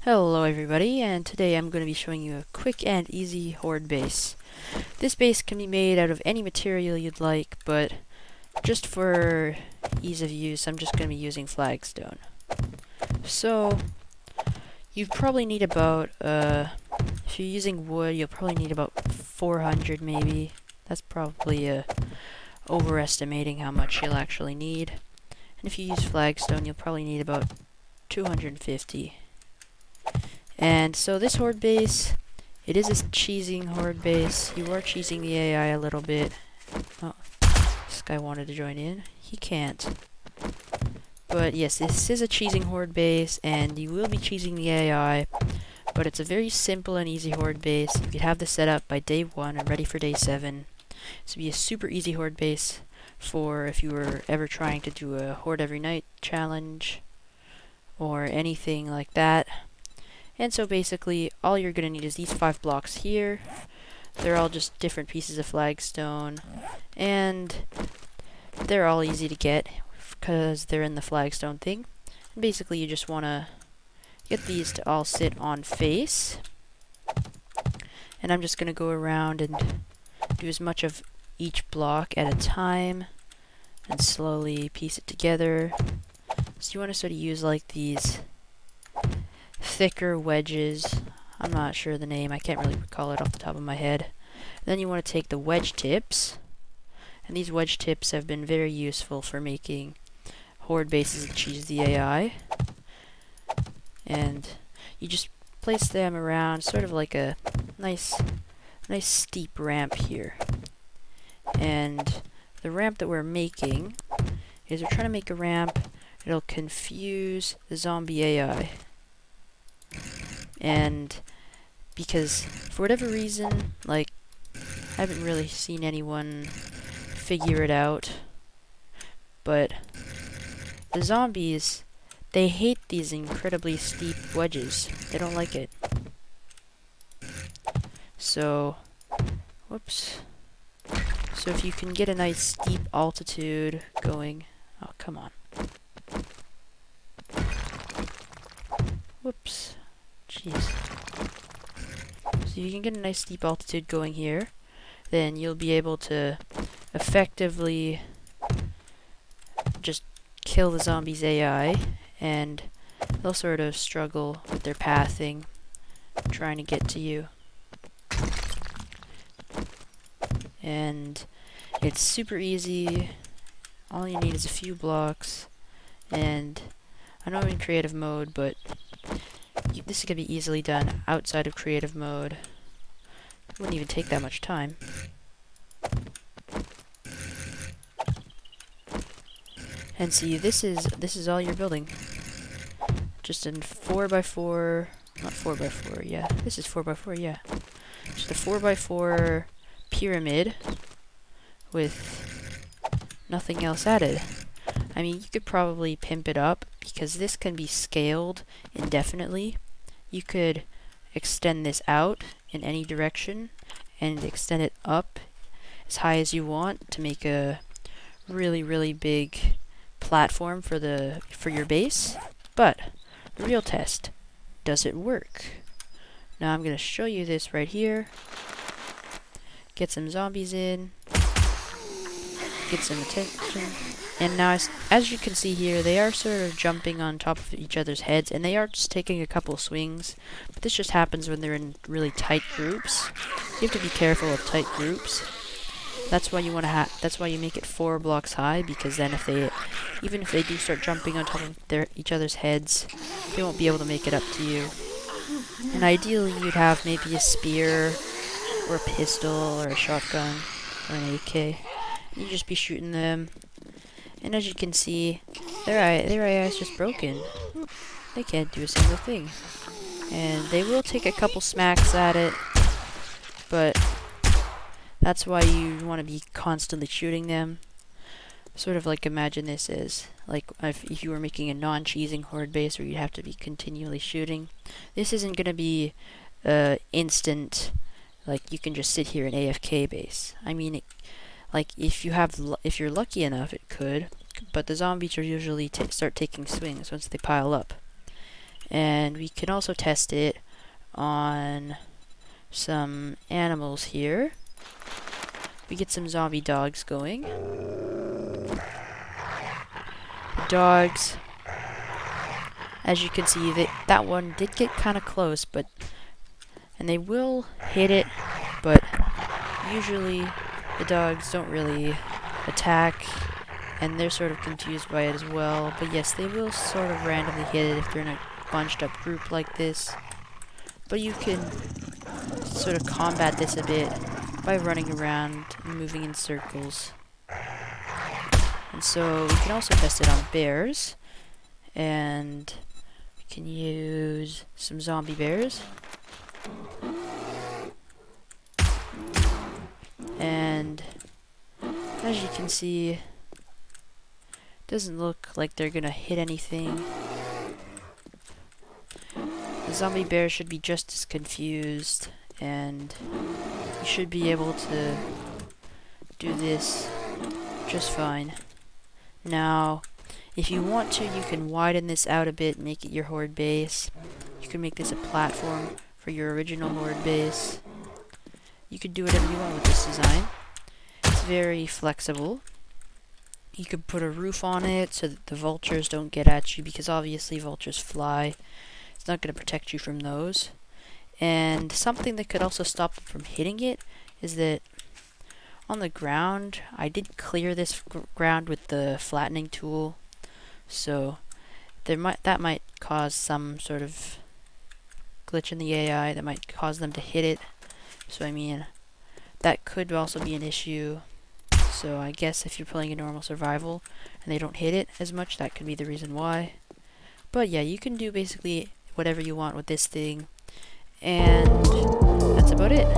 Hello everybody, and today I'm going to be showing you a quick and easy Horde base. This base can be made out of any material you'd like, but just for ease of use, I'm just going to be using flagstone. So, you probably need about, if you're using wood, you'll probably need about 400 maybe. That's probably overestimating how much you'll actually need. And if you use flagstone, you'll probably need about 250. And so this Horde base, it is a cheesing Horde base. You are cheesing the AI a little bit. Oh, this guy wanted to join in. He can't. But yes, this is a cheesing Horde base, and you will be cheesing the AI. But it's a very simple and easy Horde base. You could have this set up by day 1 and ready for day 7. This would be a super easy Horde base for if you were ever trying to do a Horde every night challenge or anything like that. And so basically, all you're going to need is these 5 blocks here. They're all just different pieces of flagstone, and they're all easy to get because they're in the flagstone thing. And basically, you just want to get these to all sit on face. And I'm just going to go around and do as much of each block at a time and slowly piece it together. So you want to sort of use like these thicker wedges. I'm not sure the name, I can't really recall it off the top of my head. Then you want to take the wedge tips, and these wedge tips have been very useful for making Horde bases that cheese the AI. And you just place them around, sort of like a nice steep ramp here. And the ramp that we're making is we're trying to make a ramp that'll confuse the zombie AI. And because for whatever reason, like, I haven't really seen anyone figure it out, but the zombies, they hate these incredibly steep wedges. They don't like it. So, whoops. So if you can get a nice steep altitude going, oh, come on. Whoops. Jeez. So you can get a nice steep altitude going here, then you'll be able to effectively just kill the zombies' AI, and they'll sort of struggle with their pathing, trying to get to you. And it's super easy. All you need is a few blocks, and I know I'm in creative mode, but this is going to be easily done outside of creative mode. It wouldn't even take that much time. And see, this is all you're building. Just a 4x4, not 4x4, yeah. This is 4x4, yeah. Just a 4x4 pyramid with nothing else added. I mean, you could probably pimp it up because this can be scaled indefinitely. You could extend this out in any direction and extend it up as high as you want to make a really big platform for your base. But the real test, does it work? Now I'm going to show you this right here. Get some zombies in. Get some attention. And now, as you can see here, they are sort of jumping on top of each other's heads, and they are just taking a couple swings. But this just happens when they're in really tight groups. You have to be careful of tight groups. That's why you want to that's why you make it 4 blocks high, because then even if they do start jumping on top of each other's heads, they won't be able to make it up to you. And ideally, you'd have maybe a spear, or a pistol, or a shotgun, or an AK. You just be shooting them. And as you can see, their AI is just broken. They can't do a single thing. And they will take a couple smacks at it, but that's why you want to be constantly shooting them. Sort of like, imagine this as, like, if you were making a non-cheesing Horde base where you'd have to be continually shooting. This isn't going to be instant, like, you can just sit here in AFK base. I mean, like, if you're lucky enough, it could, but the zombies are usually start taking swings once they pile up. And we can also test it on some animals here. We get some zombie dogs going. The dogs, as you can see, that one did get kind of close, and they will hit it, but usually the dogs don't really attack, and they're sort of confused by it as well. But yes, they will sort of randomly hit it if they're in a bunched up group like this. But you can sort of combat this a bit by running around and moving in circles. And so we can also test it on bears, and we can use some zombie bears. And as you can see, it doesn't look like they're gonna hit anything. The zombie bear should be just as confused, and you should be able to do this just fine. Now, if you want to, you can widen this out a bit, make it your horde base. You can make this a platform for your original horde base. You can do whatever you want with this design. It's very flexible. You could put a roof on it so that the vultures don't get at you, because obviously vultures fly. It's not going to protect you from those. And something that could also stop them from hitting it is that on the ground, I did clear this ground with the flattening tool, so that might cause some sort of glitch in the AI that might cause them to hit it. So I mean, that could also be an issue. So I guess if you're playing a normal survival and they don't hit it as much, that could be the reason why. But yeah, you can do basically whatever you want with this thing, and that's about it.